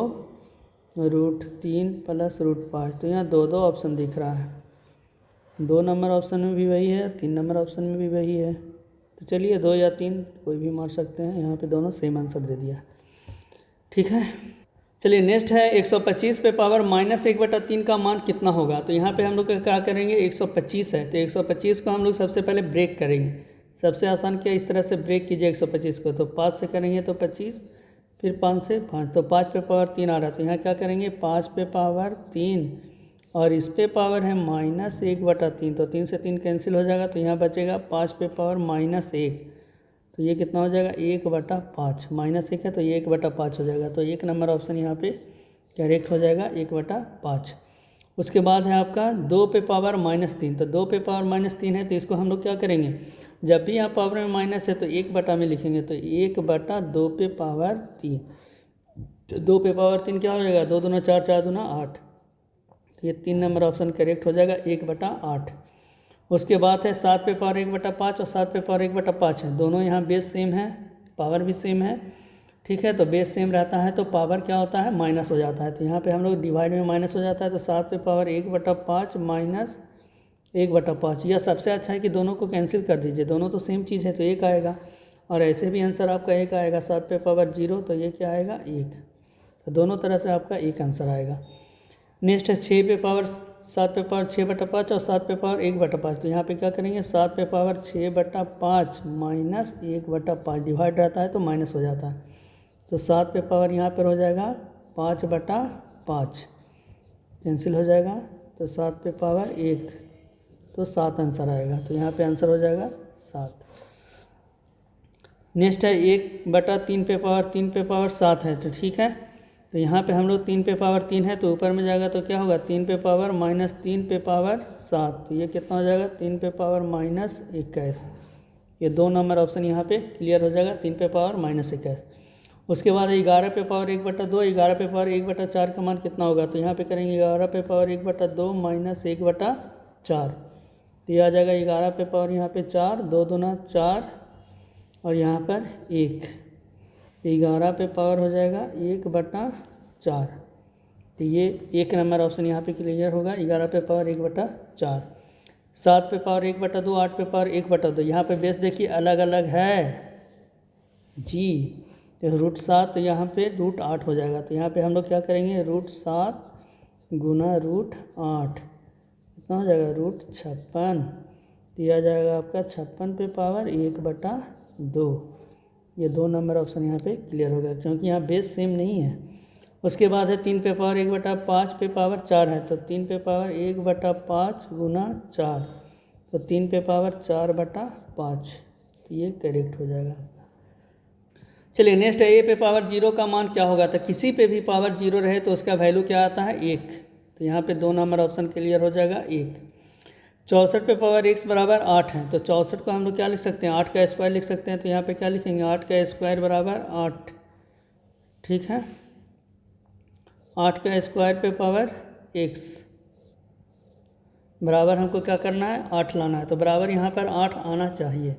√3 + √5। तो यहाँ 2 ऑप्शन दिख रहा है, 2 नंबर ऑप्शन में भी वही है, 3 नंबर ऑप्शन में भी वही है। तो चलिए 2 या 3 कोई भी मार सकते हैं, यहाँ पे दोनों सेम आंसर दे दिया, ठीक है। चलिए नेक्स्ट है 125 पे पावर -1/3 का मान कितना होगा। तो यहाँ पे हम लोग क्या करेंगे, 125 है तो 125 को हम लोग सबसे पहले ब्रेक करेंगे। सबसे आसान क्या, इस तरह से ब्रेक कीजिए 125 को, तो 5 से करेंगे तो 25, फिर 5 से 5, तो 5 पे पावर 3 आ रहा है, तो यहाँ क्या करेंगे 5 पे पावर 3 और इस पे पावर है -1/3, तो 3 से 3 कैंसिल हो जाएगा, तो यहाँ बचेगा 5 पे पावर -1, तो ये कितना हो जाएगा 1/5, -1 है तो ये 1/5 हो जाएगा। तो 1 नंबर ऑप्शन यहाँ पे करेक्ट हो जाएगा 1/5। उसके बाद है आपका 2 पे पावर -3, तो 2 पे पावर -3 है तो इसको हम लोग क्या करेंगे, जब भी यहाँ पावर में माइनस है तो 1 में लिखेंगे, तो 1/2 पे पावर 3, तो 2 पे पावर 3 क्या हो जाएगा 2 दूना 4, 4 दूना 8, तो ये 3 नंबर ऑप्शन करेक्ट हो जाएगा 1/8। उसके बाद है 7 पे पावर 1/5 और 7 पे पावर 1/5 है, दोनों यहाँ बेस सेम है, पावर भी सेम है, ठीक है। तो बेस सेम रहता है तो पावर क्या होता है माइनस हो जाता है, तो यहाँ पे हम लोग डिवाइड में माइनस हो जाता है, तो 7 पे पावर 1/5 माइनस 1/5। यह सबसे अच्छा है कि दोनों को कैंसिल कर दीजिए, दोनों तो सेम चीज़ है तो 1 आएगा, और ऐसे भी आंसर आपका 1 आएगा। 7 पे पावर 0 तो ये क्या आएगा 1, तो दोनों तरह से आपका 1 आंसर आएगा। नेक्स्ट है 7 पे पावर 6/5 और 7 पे पावर 1/5, तो यहाँ पे क्या करेंगे 7 पे पावर 6/5 माइनस 1/5, डिवाइड रहता है तो माइनस हो जाता है, तो 7 पे पावर यहाँ पर हो जाएगा 5/5, कैंसिल हो जाएगा, तो 7 पे पावर 1, तो 7 आंसर आएगा, तो यहाँ पे आंसर हो जाएगा 7। नेक्स्ट है 1/3 पे पावर 3 पे पावर 7 है, तो ठीक है, तो यहाँ पे हम लोग 3 पे पावर 3 है तो ऊपर में जाएगा तो क्या होगा 3 पे पावर -3 पे पावर 7, तो ये कितना हो जाएगा 3 पे पावर -21। ये 2 नंबर ऑप्शन यहाँ पे क्लियर हो जाएगा, 3 पे पावर -21। उसके बाद 11 पे पावर 1/2, 11 पे पावर 1/4 का मान कितना होगा, तो यहाँ पे करेंगे 11 पे पावर 1/2 माइनस 1/4, तो ये आ जाएगा 11 पे पावर यहाँ पे 4, 2 दूना 4 और यहाँ पर 1, 11 पे पावर हो जाएगा 1/4, तो ये 1 नंबर ऑप्शन यहाँ पे क्लियर होगा 11 पे पावर 1/4। 7 पे पावर 1/2, 8 पे पावर 1/2, यहाँ पे बेस देखिए अलग अलग है जी, तो √7 यहाँ पे √8 हो जाएगा, तो यहाँ पे हम लोग क्या करेंगे √7 गुना √8 कितना हो जाएगा √56, तो यह आ जाएगा आपका 56 पे पावर 1/2। ये 2 नंबर ऑप्शन यहाँ पे क्लियर हो गया क्योंकि यहाँ बेस सेम नहीं है। उसके बाद है 3 पे पावर 1/5 पे पावर 4 है, तो 3 पे पावर 1/5 गुना 4, तो 3 पे पावर 4/5, तो ये करेक्ट हो जाएगा। चलिए नेक्स्ट है ए पे पावर 0 का मान क्या होगा, तो किसी पे भी पावर 0 रहे तो उसका वैल्यू क्या आता है 1, तो यहाँ पे 2 नंबर ऑप्शन क्लियर हो जाएगा 1। 64 पे पावर x बराबर 8 है, तो 64 को हम लोग क्या लिख सकते हैं 8 का स्क्वायर लिख सकते हैं, तो यहाँ पे क्या लिखेंगे 8 का स्क्वायर बराबर 8, ठीक है। 8 का स्क्वायर पे पावर x बराबर हमको क्या करना है 8 लाना है, तो बराबर यहाँ पर 8 आना चाहिए,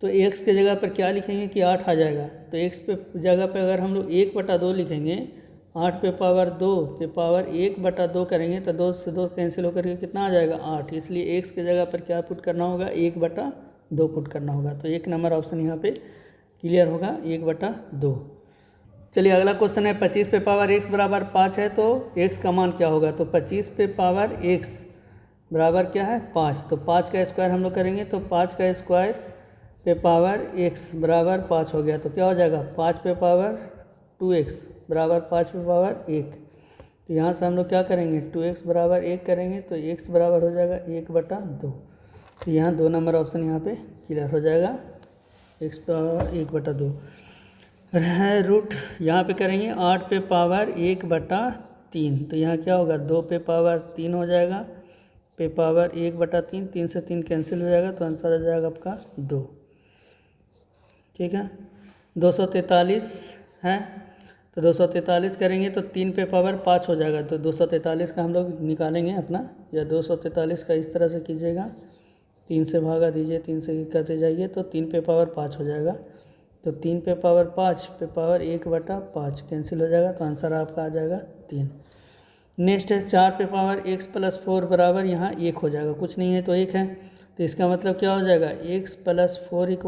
तो x के जगह पर क्या लिखेंगे कि 8 आ जाएगा। तो x पे जगह पे अगर हम लोग 1/2 लिखेंगे, 8 पे पावर 2 पे पावर 1/2 करेंगे तो 2 से 2 कैंसिल होकर के कितना आ जाएगा 8। इसलिए x के जगह पर क्या पुट करना होगा 1/2 पुट करना होगा। तो 1 नंबर ऑप्शन यहाँ पे क्लियर होगा 1/2। चलिए अगला क्वेश्चन है 25 पे पावर x बराबर 5 है तो x का मान क्या होगा। तो 25 पे पावर x बराबर क्या है 5। तो 5 का स्क्वायर हम लोग करेंगे तो 5 का स्क्वायर पे पावर x बराबर 5 हो गया। तो क्या हो जाएगा 5 पे पावर 2x बराबर 5 पे पावर 1। तो यहाँ से हम लोग क्या करेंगे 2x बराबर 1 करेंगे तो x बराबर हो जाएगा 1/2। तो यहाँ 2 नंबर ऑप्शन यहाँ पे क्लियर हो जाएगा, x पावर 1/2 है। रूट यहाँ पे करेंगे 8 पे पावर 1/3। तो यहाँ क्या होगा 2 पे पावर 3 हो जाएगा, पे पावर 1/3, 3 से 3 कैंसिल हो जाएगा तो आंसर आ जाएगा आपका 2। ठीक है 243 है। तो 243 करेंगे तो 3 पे पावर 5 हो जाएगा। तो 243 का हम लोग निकालेंगे अपना, या 243 का इस तरह से कीजिएगा, 3 से भागा दीजिए, 3 से करते जाइए तो 3 पे पावर 5 हो जाएगा। तो 3 पे पावर 5 पे पावर 1/5 कैंसिल हो जाएगा तो आंसर आपका आ जाएगा 3। नेक्स्ट है 4 पे पावर x + 4 बराबर यहाँ 1 हो जाएगा, कुछ नहीं है तो 1 है। तो इसका मतलब क्या हो जाएगा x + 4 =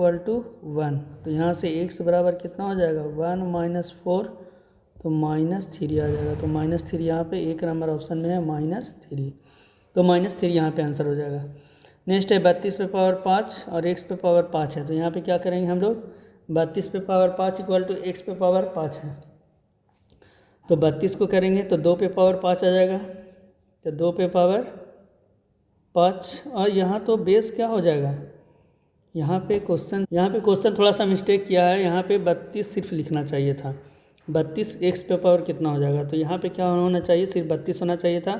1। तो यहाँ से x बराबर कितना हो जाएगा 1 - 4 तो -3 आ जाएगा। तो -3 यहाँ पे 1 नंबर ऑप्शन में है -3। तो -3 यहाँ पे आंसर हो जाएगा। नेक्स्ट है 32 पे पावर 5 और x पे पावर 5 है। तो यहाँ पे क्या करेंगे हम लोग 32 पे पावर 5 = x पे पावर 5 है। तो 32 को करेंगे तो 2 पे पावर 5 आ जाएगा। तो 2 पे पावर 5 और यहाँ तो बेस क्या हो जाएगा, यहाँ पे क्वेश्चन थोड़ा सा मिस्टेक किया है। यहाँ पे 32 सिर्फ लिखना चाहिए था, 32 x पे पावर कितना हो जाएगा। तो यहाँ पे क्या होना चाहिए सिर्फ 32 होना चाहिए था।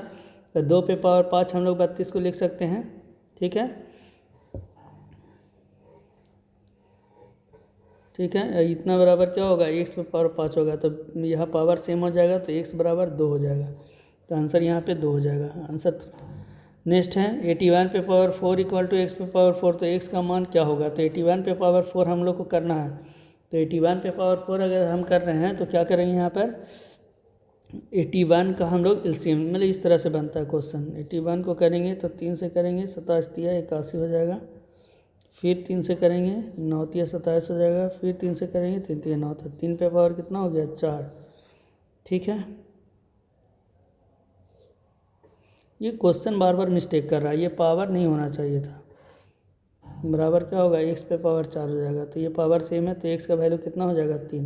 तो 2 पे पावर 5 हम लोग 32 को लिख सकते हैं। ठीक है, ठीक है, इतना बराबर क्या होगा x पे पावर 5 होगा। तो यहाँ पावर सेम हो जाएगा तो x बराबर 2 हो जाएगा। तो आंसर यहाँ पे 2 हो जाएगा आंसर। नेक्स्ट है 81 पे पावर 4 = x पे पावर 4। तो x का मान क्या होगा। तो 81 पे पावर 4 हम लोग को करना है। तो 81 पे पावर 4 अगर हम कर रहे हैं तो क्या करेंगे यहाँ पर 81 का हम लोग एलसीएम, मतलब इस तरह से बनता है क्वेश्चन। 81 को करेंगे तो 3 से करेंगे 27 × 81 हो जाएगा, फिर 3 से करेंगे 9 × 27 हो जाएगा, फिर 3 से करेंगे 3 × 9। तो 3 पे पावर कितना हो गया 4। ठीक है, ये क्वेश्चन बार बार मिस्टेक कर रहा है, ये पावर नहीं होना चाहिए था। बराबर क्या होगा x पे पावर 4 हो जाएगा। तो ये पावर सेम है तो x का वैल्यू कितना हो जाएगा 3।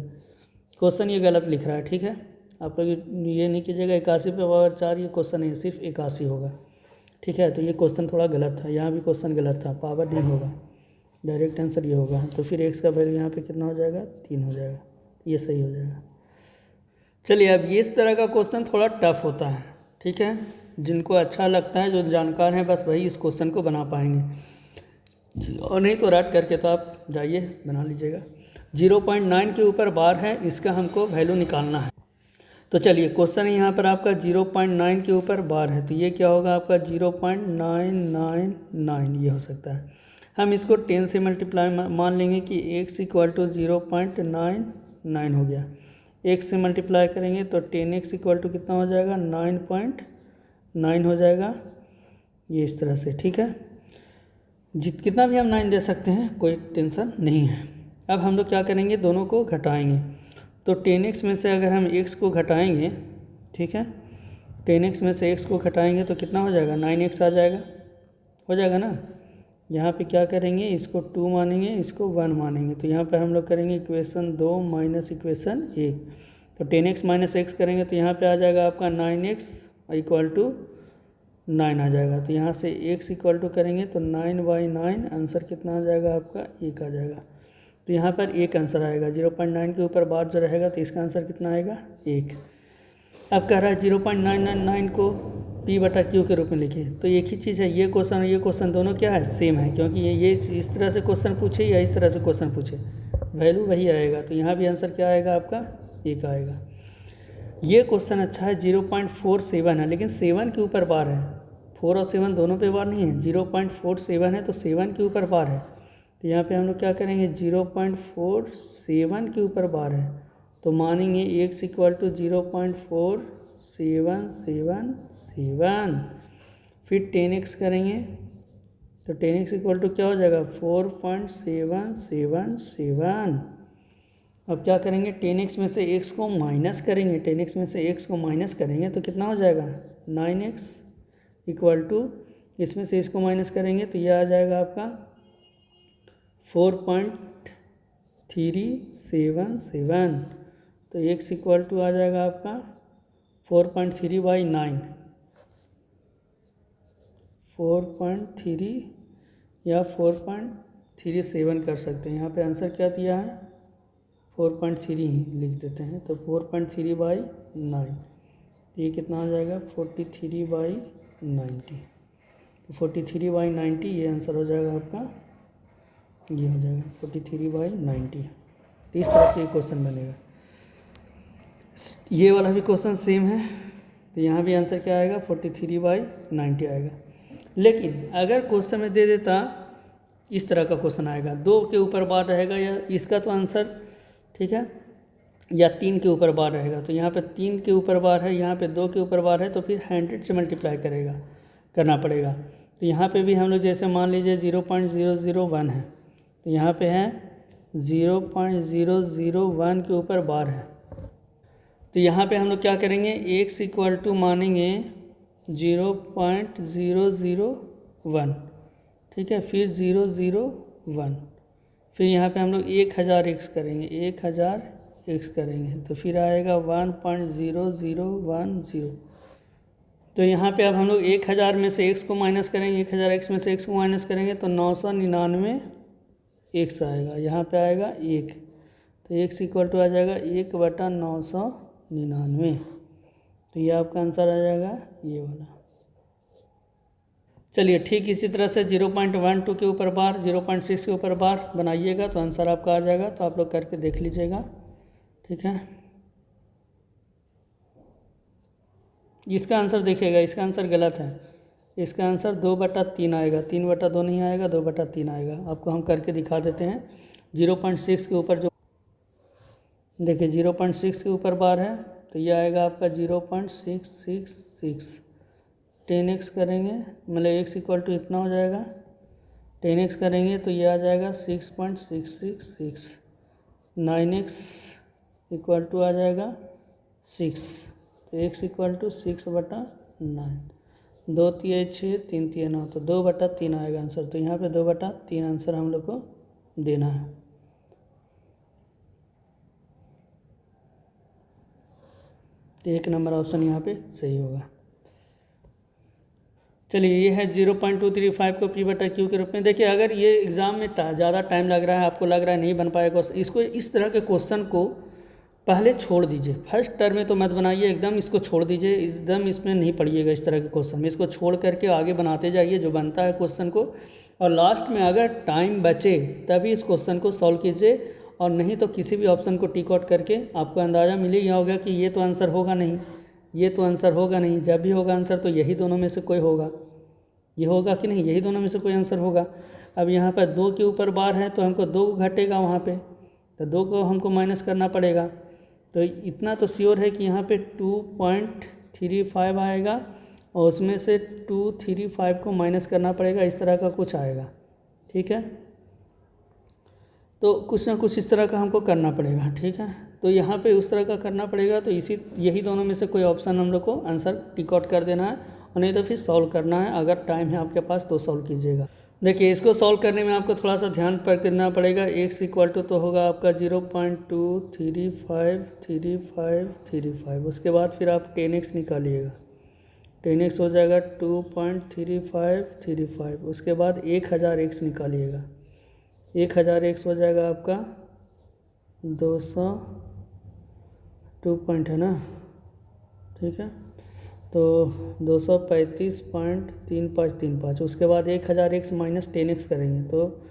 क्वेश्चन ये गलत लिख रहा है। ठीक है, आप लोग ये नहीं कीजिएगा 81 पे पावर 4 ये क्वेश्चन नहीं, सिर्फ 81 होगा। ठीक है, तो ये क्वेश्चन थोड़ा गलत था, यहाँ भी क्वेश्चन गलत था, पावर नहीं होगा, डायरेक्ट आंसर ये होगा। तो फिर x का वैल्यू यहाँ पे कितना हो जाएगा 3 हो जाएगा, ये सही हो जाएगा। चलिए अब ये इस तरह का क्वेश्चन थोड़ा टफ होता है। ठीक है, जिनको अच्छा लगता है, जो जानकार हैं, बस वही इस क्वेश्चन को बना पाएंगे, और नहीं तो रट करके तो आप जाइए बना लीजिएगा। 0.9 के ऊपर बार है, इसका हमको वैल्यू निकालना है। तो चलिए क्वेश्चन यहाँ पर आपका 0.9 के ऊपर बार है। तो ये क्या होगा आपका 0.999 ये हो सकता है। हम इसको 10 से मल्टीप्लाई मान लेंगे कि x = 0.99 हो गया। x से मल्टीप्लाई करेंगे तो 10x = कितना हो जाएगा 9.9 हो जाएगा, ये इस तरह से। ठीक है, कितना भी हम 9 दे सकते हैं, कोई टेंशन नहीं है। अब हम लोग क्या करेंगे दोनों को घटाएंगे। तो 10x में से अगर हम x को घटाएंगे, ठीक है, 10x में से x को घटाएंगे तो कितना हो जाएगा 9x आ जाएगा, हो जाएगा ना। यहाँ पे क्या करेंगे, इसको 2 मानेंगे, इसको 1 मानेंगे। तो यहाँ पर हम लोग करेंगे इक्वेशन 2 माइनस इक्वेशन 1। तो 10x - x करेंगे तो यहाँ पे आ जाएगा आपका 9x = 9 आ जाएगा। तो यहाँ से x = करेंगे तो 9/9, आंसर कितना आ जाएगा आपका 1 आ जाएगा। तो यहाँ पर 1 आंसर आएगा। 0.9 के ऊपर बार जो रहेगा तो इसका आंसर कितना आएगा 1। अब कह रहा है 0.999 को p/q के रूप में लिखिए। तो एक ही चीज़ है, ये क्वेश्चन और ये क्वेश्चन दोनों क्या है सेम है, क्योंकि ये इस तरह से क्वेश्चन पूछे या इस तरह से क्वेश्चन पूछे वैल्यू वही आएगा। तो यहाँ भी आंसर क्या आएगा आपका 1 आएगा। ये क्वेश्चन अच्छा है, 0.47 है, लेकिन 7 के ऊपर बार है। 4 और 7 दोनों पे बार नहीं है, 0.47 है तो 7 के ऊपर बार है। तो यहाँ पे हम लोग क्या करेंगे, 0.47 के ऊपर बार है तो मानेंगे x इक्वल टू 0.4777। फिर 10x करेंगे तो 10x इक्वल टू क्या हो जाएगा, 4.777। अब क्या करेंगे, 10x में से x को माइनस करेंगे, 10x में से x को माइनस करेंगे तो कितना हो जाएगा, 9x इक्वल टू, इसमें से इसको माइनस करेंगे तो यह आ जाएगा आपका 4.377। तो x इक्वल टू आ जाएगा आपका 4.3/9, 4.3 या 4.37 कर सकते हैं। यहाँ पे आंसर क्या दिया है, 4.3 ही लिख देते हैं। तो 4.3/9 ये कितना हो जाएगा, 43/90। तो 43/90 ये आंसर हो जाएगा आपका, ये हो जाएगा 43/90। तो इस तरह से ये क्वेश्चन बनेगा। ये वाला भी क्वेश्चन सेम है, तो यहाँ भी आंसर क्या आएगा, 43/90 आएगा। लेकिन अगर क्वेश्चन में दे देता इस तरह का क्वेश्चन आएगा, 2 के ऊपर बार रहेगा या इसका तो आंसर ठीक है, या 3 के ऊपर बार रहेगा। तो यहाँ पे 3 के ऊपर बार है, यहाँ पे 2 के ऊपर बार है, तो फिर 100 से मल्टीप्लाई करना पड़ेगा। तो यहाँ पे भी हम लोग जैसे मान लीजिए 0.001 है, तो यहाँ पे है 0.001 के ऊपर बार है। तो यहाँ पे हम लोग क्या करेंगे, x इक्वल टू मानेंगे 0.001, ठीक है, फिर 001, फिर यहाँ पे हम लोग 1000x करेंगे, 1000x करेंगे तो फिर आएगा 1.0010। तो यहाँ पे अब हम लोग 1000 में से x को माइनस करेंगे, 1000x में से x को माइनस करेंगे तो 999 x आएगा, यहाँ पे आएगा 1, तो x इक्वल टू आ जाएगा 1/999। तो ये आपका आंसर आ जाएगा ये वाला। चलिए ठीक इसी तरह से 0.12 के ऊपर बार, 0.6 के ऊपर बार बनाइएगा तो आंसर आपका आ जाएगा। तो आप लोग करके देख लीजिएगा, ठीक है। इसका आंसर देखिएगा, इसका आंसर गलत है, इसका आंसर 2/3 आएगा, 3/2 नहीं आएगा, 2/3 आएगा। आपको हम करके दिखा देते हैं। 0.6 के ऊपर जो देखिए 0.6 के ऊपर बार है तो ये आएगा आपका 0.666। 10x करेंगे मतलब x इक्वल टू इतना हो जाएगा, 10x करेंगे तो ये आ जाएगा 6.666। 9x इक्वल टू आ जाएगा 6, तो x इक्वल टू 6/9। 2 तिया 6, 3 तिया 9, तो 2/3 आएगा आंसर। तो यहाँ पे 2/3 आंसर हम लोग को देना है। तो 1 नंबर ऑप्शन यहाँ पे सही होगा। चलिए ये है 0.235 को P/Q के रूप में। देखिए अगर ये एग्ज़ाम में ज़्यादा टाइम लग रहा है, आपको लग रहा है नहीं बन पाएगा, इसको इस तरह के क्वेश्चन को पहले छोड़ दीजिए। फर्स्ट टर्म में तो मत बनाइए, एकदम इसको छोड़ दीजिए, एकदम इसमें नहीं पढ़िएगा इस तरह के क्वेश्चन में। इसको छोड़ करके आगे बनाते जाइए जो बनता है क्वेश्चन को, और लास्ट में अगर टाइम बचे तभी इस क्वेश्चन को सॉल्व कीजिए, और नहीं तो किसी भी ऑप्शन को टिक आउट करके आपको अंदाज़ा मिल ही होगा कि ये तो आंसर होगा नहीं, ये तो आंसर होगा नहीं। जब भी होगा आंसर तो यही दोनों में से कोई होगा, ये होगा कि नहीं, यही दोनों में से कोई आंसर होगा। अब यहाँ पर 2 के ऊपर बार है तो हमको 2 घटेगा वहाँ पे, तो 2 को हमको माइनस करना पड़ेगा। तो इतना तो श्योर है कि यहाँ पे 2.35 आएगा और उसमें से 235 को माइनस करना पड़ेगा, इस तरह का कुछ आएगा, ठीक है। तो कुछ ना कुछ इस तरह का हमको करना पड़ेगा, ठीक है। तो यहाँ पे उस तरह का करना पड़ेगा, तो यही दोनों में से कोई ऑप्शन हम लोग को आंसर टिक आउट कर देना है, और नहीं तो फिर सॉल्व करना है। अगर टाइम है आपके पास तो सॉल्व कीजिएगा। देखिए इसको सॉल्व करने में आपको थोड़ा सा ध्यान पर करना पड़ेगा। x इक्वल टू तो होगा आपका 0.2353535, उसके बाद फिर आप 10x निकालिएगा, 10x हो जाएगा 2.3535, उसके बाद 1000x निकालिएगा, 1000x हो जाएगा आपका 200 2 पॉइंट है ना, ठीक है, तो 235.3535। उसके बाद 1000x माइनस 10x करेंगे, तो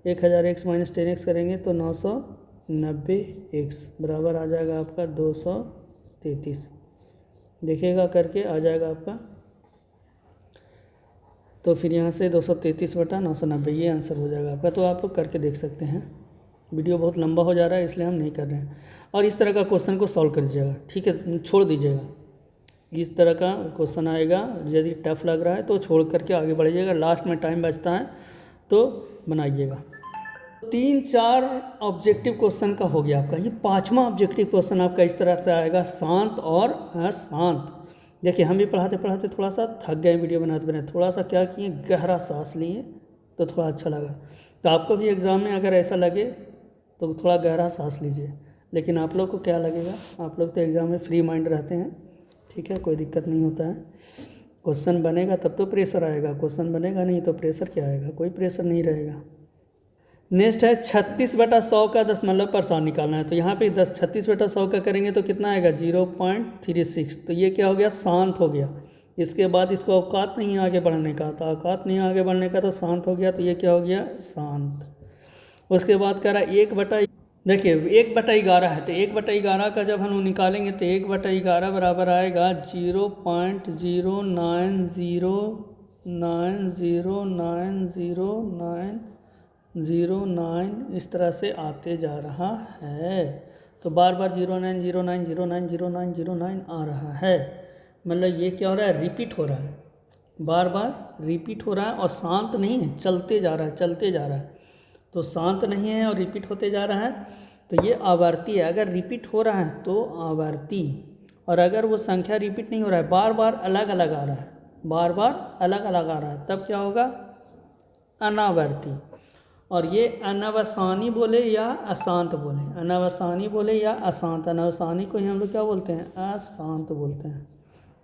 1000x माइनस 10x करेंगे तो 990x बराबर आ जाएगा आपका 233। देखिएगा करके आ जाएगा आपका तो फिर यहाँ से 233/990 ये आंसर हो जाएगा आपका। तो आप लोग करके देख सकते हैं। वीडियो बहुत लंबा हो जा रहा है इसलिए हम नहीं कर रहे हैं। और इस तरह का क्वेश्चन को सॉल्व कर दीजिएगा, ठीक है, छोड़ दीजिएगा। इस तरह का क्वेश्चन आएगा, यदि टफ लग रहा है तो छोड़ करके आगे बढ़िएगा। लास्ट में टाइम बचता है तो बनाइएगा। 3-4 ऑब्जेक्टिव क्वेश्चन का हो गया आपका। ये 5वां ऑब्जेक्टिव क्वेश्चन आपका इस तरह से आएगा, शांत और अशांत। देखिए हम भी पढ़ाते पढ़ाते थोड़ा सा थक गए, वीडियो बनाते बनाते थोड़ा सा क्या किए, गहरा सांस लिए तो थोड़ा अच्छा लगा। तो आपको भी एग्ज़ाम में अगर ऐसा लगे तो थोड़ा गहरा सांस लीजिए। लेकिन आप लोग को क्या लगेगा, आप लोग तो एग्ज़ाम में फ्री माइंड रहते हैं, ठीक है, कोई दिक्कत नहीं होता है। क्वेश्चन बनेगा तब तो प्रेशर आएगा, क्वेश्चन बनेगा नहीं तो प्रेशर क्या आएगा, कोई प्रेशर नहीं रहेगा। नेक्स्ट है 36/100 का दशमलव प्रसार निकालना है। तो यहाँ पे 36/100 का करेंगे तो कितना आएगा, 0.36। तो ये क्या हो गया, शांत हो गया। इसके बाद इसको औकात नहीं है आगे बढ़ने का, तो औकात नहीं आगे बढ़ने का तो शांत हो गया, तो ये क्या हो गया, शांत। उसके बाद कह रहा है 1/, देखिए 1/11 है, तो 1/11 का जब हम निकालेंगे तो 1/11 बराबर आएगा 0.09090909 इस तरह से आते जा रहा है। तो बार बार 0909090909 आ रहा है, मतलब ये क्या हो रहा है, रिपीट हो रहा है, बार बार रिपीट हो रहा है। और शांत नहीं है, चलते जा रहा है, चलते जा रहा है। तो शांत नहीं है और रिपीट होते जा रहा है, तो ये आवर्ती है। अगर रिपीट हो रहा है तो आवर्ती, और अगर वो संख्या रिपीट नहीं हो रहा है, बार बार अलग अलग आ रहा है, बार बार अलग अलग आ रहा है, तब क्या होगा, अनावर्ती। और ये अनवसानी बोले या अशांत बोले, अनवसानी बोले या अशांत, अनवसानी को ही हम लोग क्या बोलते हैं, अशांत बोलते हैं।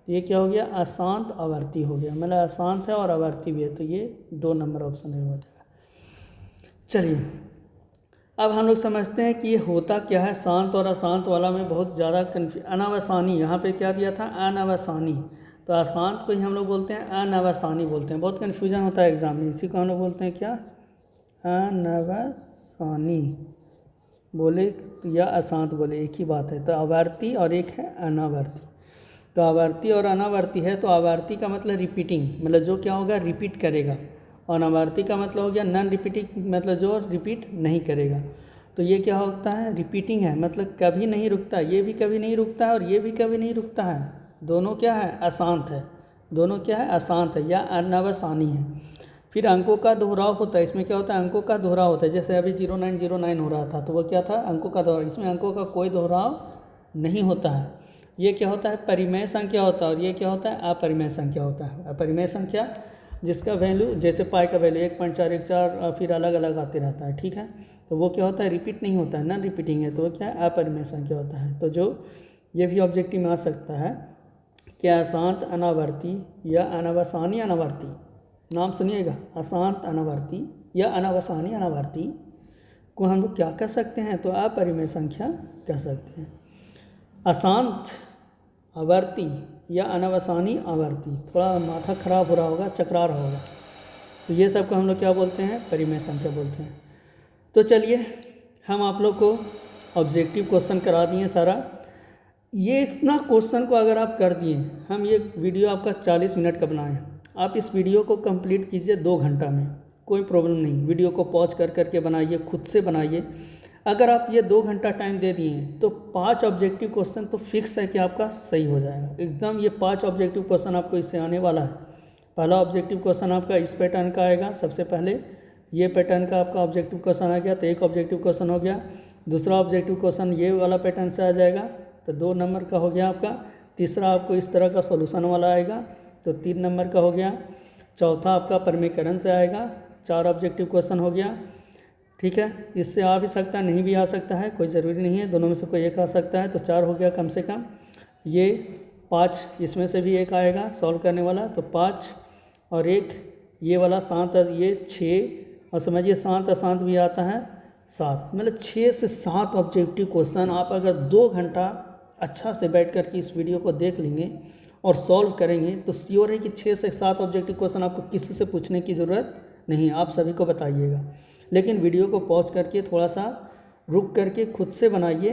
ये क्या हो गया, अशांत आवर्ती हो गया, मतलब अशांत है और आवर्ती भी है, तो ये 2 नंबर ऑप्शन हो जाएगा। चलिए अब हम लोग समझते हैं कि ये होता क्या है। शांत और अशांत वाला में बहुत ज़्यादा अनवसानी, यहाँ पे क्या दिया था, अनवसानी। तो अशांत को ही हम लोग बोलते हैं अनवसानी बोलते हैं। बहुत कन्फ्यूजन होता है एग्जाम में, इसी को हम लोग बोलते हैं क्या, अनवसानी बोले या अशांत बोले, एक ही बात है। तो आवर्ती और एक है अनावर्ती। तो आवर्ती और अनावर्ती है, तो आवर्ती का मतलब रिपीटिंग, मतलब जो क्या होगा, रिपीट करेगा। और अनावर्ती का मतलब हो गया नॉन रिपीटिंग, मतलब जो रिपीट नहीं करेगा। तो ये क्या होता है, रिपीटिंग है, मतलब कभी नहीं रुकता, ये भी कभी नहीं रुकता है और ये भी कभी नहीं रुकता है। दोनों क्या है, अशांत है, दोनों क्या है, अशांत है या अनवसानी है। फिर अंकों का दोहराव होता है, इसमें क्या होता है, अंकों का दोहराव होता है। जैसे अभी 0909 हो रहा था, तो वो क्या था, अंकों का दोहराव। इसमें अंकों का कोई दोहराव नहीं होता है। ये क्या होता है, परिमेय संख्या होता है, और ये क्या होता है, अपरिमेय संख्या होता है। अपरिमेय संख्या जिसका वैल्यू, जैसे पाई का वैल्यू 1.414 फिर अलग अलग आते रहता है, ठीक है, तो वो क्या होता है, रिपीट नहीं होता है, नॉन रिपीटिंग है, तो वो क्या है, अपरिमेय संख्या होता है। तो जो ये भी ऑब्जेक्टिव में आ सकता है, क्या अशांत अनावर्ती या अनवसानी अनावर्ती, नाम सुनिएगा, अशांत अनावर्ती या अनवसानी अनावर्ती को हम लोग क्या कह सकते हैं, तो अपरिमेय संख्या कह सकते हैं। अशांत आवर्ती या अनवसानी आवर्ती, थोड़ा माथा खराब हो रहा होगा, चकरा रहा होगा, तो ये सब को हम लोग क्या बोलते हैं, परिमेय संख्या बोलते हैं। तो चलिए हम आप लोग को ऑब्जेक्टिव क्वेश्चन करा दिए सारा। ये इतना क्वेश्चन को अगर आप कर दिए, हम ये वीडियो आपका 40 मिनट का बनाए, आप इस वीडियो को कंप्लीट कीजिए 2 घंटा में, कोई प्रॉब्लम नहीं। वीडियो को पॉज कर करके बनाइए, खुद से बनाइए। अगर आप ये 2 घंटा टाइम दे दिए तो 5 ऑब्जेक्टिव क्वेश्चन तो फिक्स है कि आपका सही हो जाएगा एकदम। ये 5 ऑब्जेक्टिव क्वेश्चन आपको इससे आने वाला है। पहला ऑब्जेक्टिव क्वेश्चन आपका इस पैटर्न का आएगा, सबसे पहले ये पैटर्न का आपका ऑब्जेक्टिव क्वेश्चन आ गया, तो एक ऑब्जेक्टिव क्वेश्चन हो गया। दूसरा ऑब्जेक्टिव क्वेश्चन ये वाला पैटर्न से आ जाएगा, तो 2 नंबर का हो गया आपका। तीसरा आपको इस तरह का सॉल्यूशन वाला आएगा, तो 3 नंबर का हो गया। चौथा आपका परिमेयकरण से आएगा, 4 ऑब्जेक्टिव क्वेश्चन हो गया, ठीक है। इससे आ भी सकता है, नहीं भी आ सकता है, कोई ज़रूरी नहीं है, दोनों में से कोई एक आ सकता है, तो 4 हो गया कम से कम। ये 5 इसमें से भी एक आएगा सॉल्व करने वाला, तो 5 और एक ये वाला शांत, ये 6, और समझिए शांत अशांत भी आता है 7, मतलब 6 से 7 ऑब्जेक्टिव क्वेश्चन आप अगर 2 घंटा अच्छा से बैठ कर के इस वीडियो को देख लेंगे और सॉल्व करेंगे, तो श्योर है कि 6 से 7 ऑब्जेक्टिव क्वेश्चन आपको किसी से पूछने की ज़रूरत नहीं, आप सभी को बताइएगा। लेकिन वीडियो को पॉज करके थोड़ा सा रुक करके खुद से बनाइए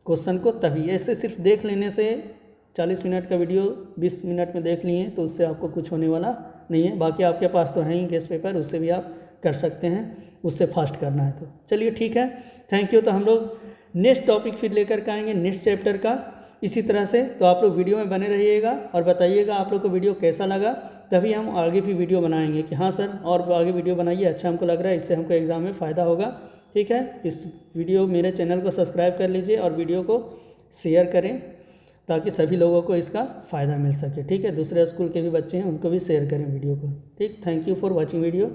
क्वेश्चन को, तभी। ऐसे सिर्फ देख लेने से 40 मिनट का वीडियो 20 मिनट में देख लिए तो उससे आपको कुछ होने वाला नहीं है। बाकी आपके पास तो है ही गेस्ट पेपर, उससे भी आप कर सकते हैं, उससे फास्ट करना है तो। चलिए ठीक है, थैंक यू। तो हम लोग नेक्स्ट टॉपिक फिर लेकर के आएंगे नेक्स्ट चैप्टर का इसी तरह से। तो आप लोग वीडियो में बने रहिएगा और बताइएगा आप लोग को वीडियो कैसा लगा, तभी हम आगे भी वीडियो बनाएंगे कि हाँ सर और आगे वीडियो बनाइए, अच्छा हमको लग रहा है, इससे हमको एग्ज़ाम में फ़ायदा होगा। ठीक है, इस वीडियो मेरे चैनल को सब्सक्राइब कर लीजिए और वीडियो को शेयर करें ताकि सभी लोगों को इसका फ़ायदा मिल सके। ठीक है, दूसरे स्कूल के भी बच्चे हैं उनको भी शेयर करें वीडियो को। ठीक, thank you for watching video.